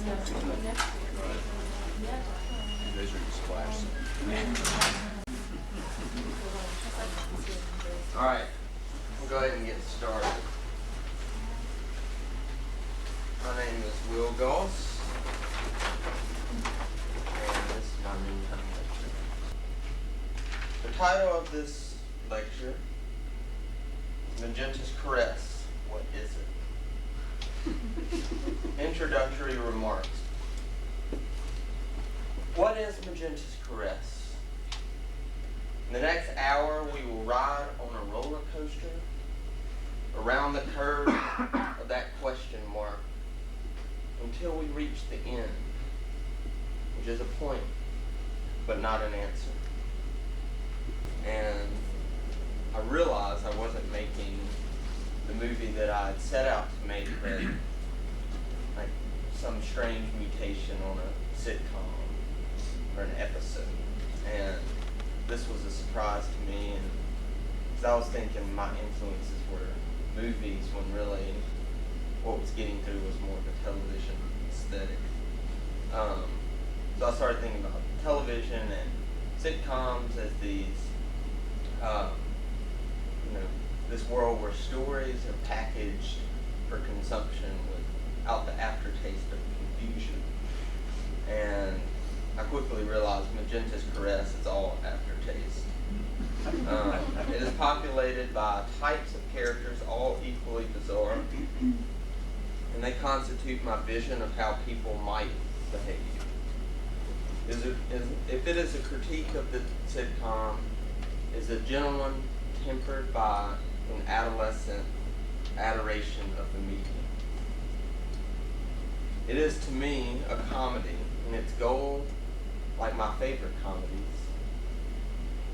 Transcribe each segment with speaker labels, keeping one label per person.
Speaker 1: Those are your splash.
Speaker 2: Alright, we'll go ahead and get started. My name is Goss, and this is my noontime lecture. The title of this lecture is Magenta's Caress. What is it? Introductory remarks. What is Magenta's Caress? In the next hour, we will ride on a roller coaster around the curve of that question mark until we reach the end, which is a point, but not an answer. And I realized I wasn't making the movie that I had set out to make, but like some strange mutation on a sitcom or an episode. And this was a surprise to me, and because I was thinking my influences were movies when really what was getting through was more of a television aesthetic. So I started thinking about television and sitcoms as these, this world where stories are packaged for consumption without the aftertaste of confusion. And I quickly realized Magenta's Caress is all aftertaste. It is populated by types of characters, all equally bizarre, and they constitute my vision of how people might behave. If it is a critique of the sitcom, is a gentleman tempered by an adolescent adoration of the medium. It is to me a comedy, and its goal, like my favorite comedies,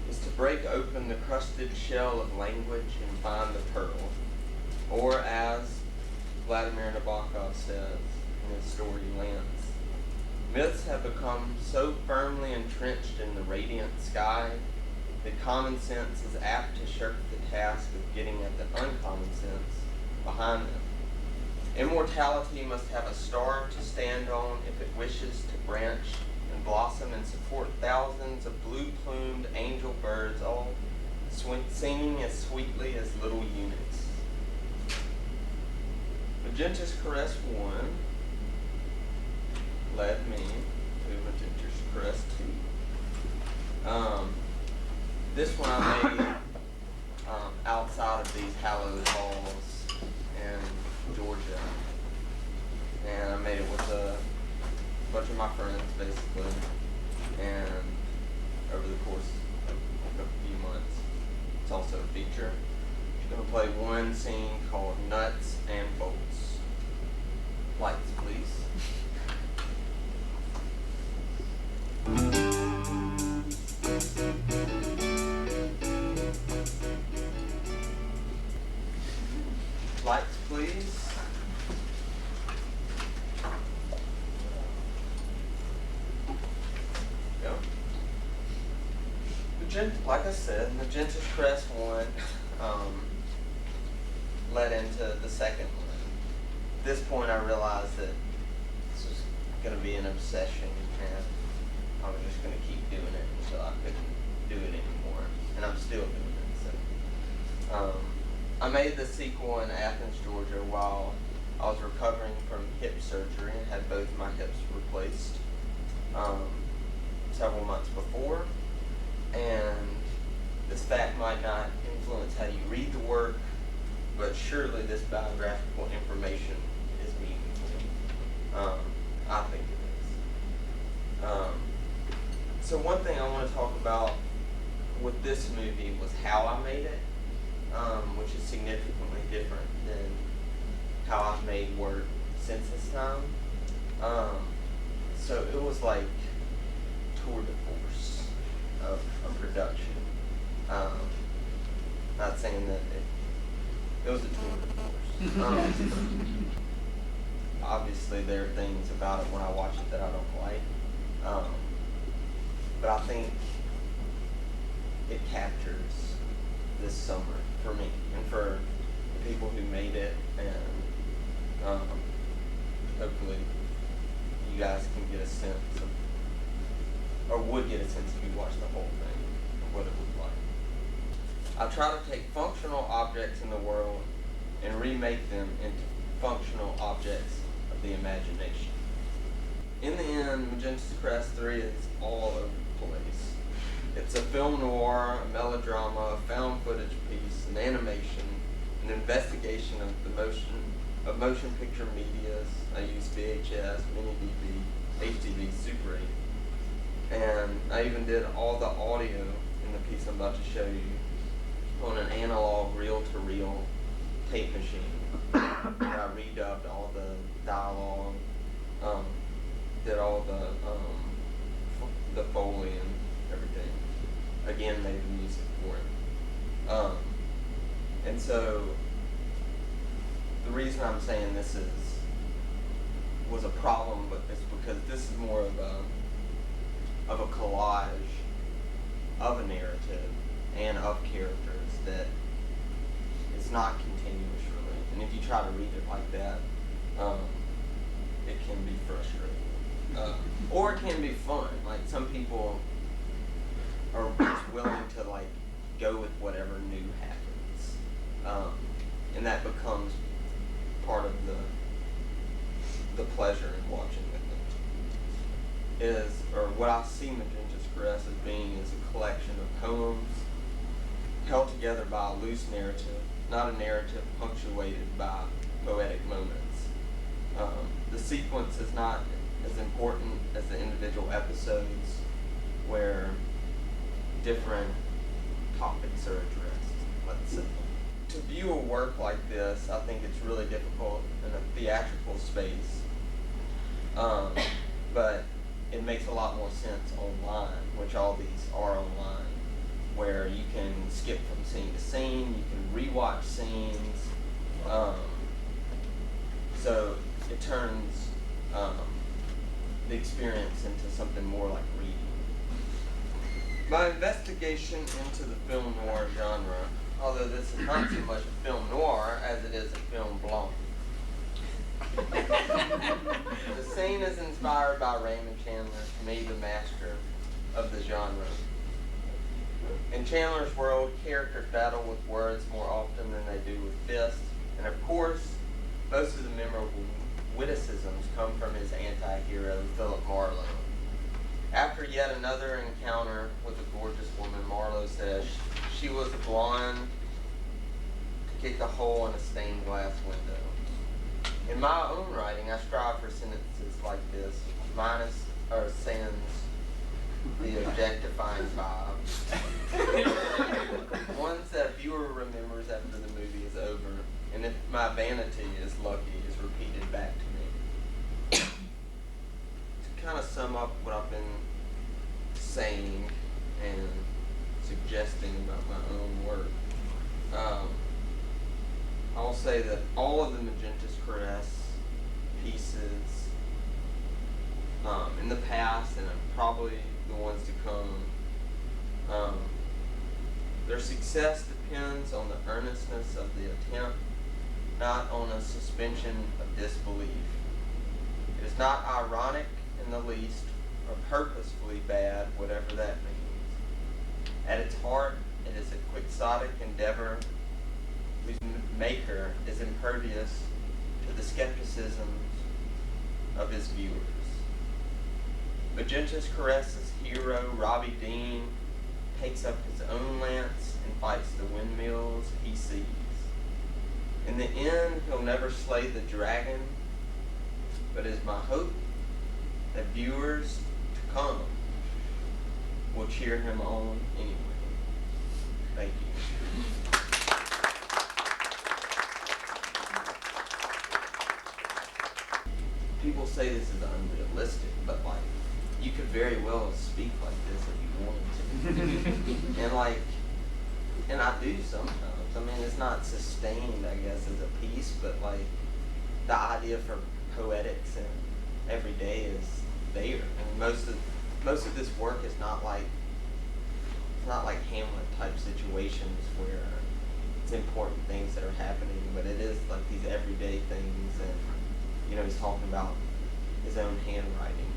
Speaker 2: is to break open the crusted shell of language and find the pearl. Or as Vladimir Nabokov says in his story Lance, myths have become so firmly entrenched in the radiant sky that common sense is apt to shirk the task of getting at the uncommon sense behind them. Immortality must have a star to stand on if it wishes to branch and blossom and support thousands of blue-plumed angel birds, all singing as sweetly as little eunuchs. Magenta's Caress 1 led me to Magenta's Caress 2. This one I made outside of these hallowed halls in Georgia, and I made it with a bunch of my friends basically, and over the course of a few months. It's also a feature. I'm going to play one scene called Nuts and Bolts. Lights, please. Lights, please. Go. Like I said, Magenta's Caress 1 led into the second one. At this point I realized that this was going to be an obsession, and I was just going to keep doing it until I couldn't do it anymore. And I'm still doing it. So I made the sequel in Athens, Georgia while I was recovering from hip surgery and had both my hips replaced several months before. And this fact might not influence how you read the work, but surely this biographical information is meaningful. I think it is. So one thing I want to talk about with this movie was how I made it, which is significantly different than how I've made work since this time. So it was like tour de force of production. Not saying that it was a tour de force. Obviously there are things about it when I watch it that I don't like. But I think it captures this summer for me and for the people who made it, and hopefully guys can get a sense of, or would get a sense if you watch the whole thing, of what it looked like. I try to take functional objects in the world and remake them into functional objects of the imagination. In the end, Magenta's Caress 3 is all over the place. It's a film noir, a melodrama, a found footage piece, an animation, an investigation of the motion picture medias. I use VHS, mini DV, HDV, Super 8. And I even did all the audio in the piece I'm about to show you on an analog reel-to-reel tape machine. Where I redubbed all the dialogue, did all the Foley and everything. Again, made the music for it. And so the reason I'm saying this was a problem, but it's because this is more of a collage of a narrative and of characters that it's not continuous really. And if you try to read it like that, it can be frustrating. Or it can be fun. Like some people are just willing to like go with whatever new happens. And that becomes part of the pleasure in watching with them. Or what I see Magenta's Caress as being is a collection of poems held together by a loose narrative, not a narrative punctuated by poetic moments. The sequence is not as important as the individual episodes where different topics are addressed, let's say. To view a work like this, I think it's really difficult in a theatrical space, but it makes a lot more sense online, which all these are online, where you can skip from scene to scene, you can rewatch scenes, so it turns the experience into something more like reading. My investigation into the film noir genre, although this is not so much a film noir as it is a film blanc. The scene is inspired by Raymond Chandler, to me the master of the genre. In Chandler's world, characters battle with words more often than they do with fists, and of course, most of the memorable witticisms come from his anti-hero, Philip Marlowe. After yet another encounter with a gorgeous woman, Marlowe says she was a blonde to kick a hole in a stained glass window. In my own writing, I strive for sentences like this, minus or sans the objectifying vibe. Ones that a viewer remembers after the movie is over, and if my vanity is lucky, is repeated back to me. To kind of sum up what I've been saying and suggesting about my own work, I'll say that all of the Magenta's Caress pieces in the past and probably the ones to come, their success depends on the earnestness of the attempt, not on a suspension of disbelief. It is not ironic in the least or purposefully bad, whatever that means. At its heart, it is a quixotic endeavor whose maker is impervious to the skepticisms of his viewers. Magenta's Caress's hero, Robbie Dean, takes up his own lance and fights the windmills he sees. In the end, he'll never slay the dragon, but it is my hope that viewers to come will cheer him on anyway. Thank you. People say this is unrealistic, but like, you could very well speak like this if you wanted to. and I do sometimes. I mean, it's not sustained, I guess, as a piece, but like, the idea for poetics and every day is there. And most of this work is not like Hamlet type situations where it's important things that are happening, but it is like these everyday things. And he's talking about his own handwriting,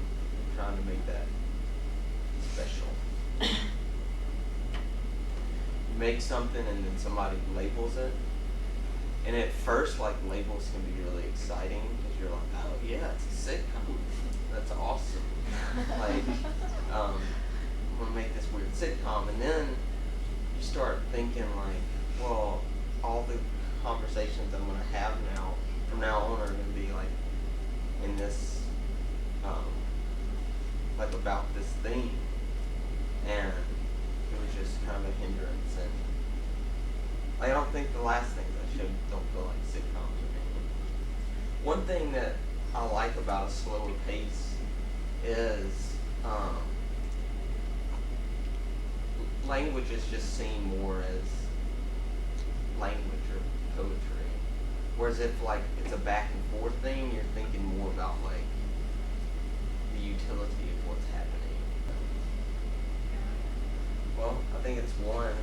Speaker 2: trying to make that special. You make something and then somebody labels it. And at first, like, labels can be really exciting because you're like, oh yeah, it's a sitcom. That's awesome. Like, I'm gonna make this weird sitcom, and then you start thinking like, well, all the conversations I'm gonna have now, from now on, are gonna be like in this, like about this theme, and it was just kind of a hindrance. And I don't think the last things I showed don't feel like sitcoms or anything. One thing that I like about a slower pace is languages just seem more as language or poetry. Whereas if like it's a back and forth thing, you're thinking more about like the utility of what's happening. Well, I think it's one.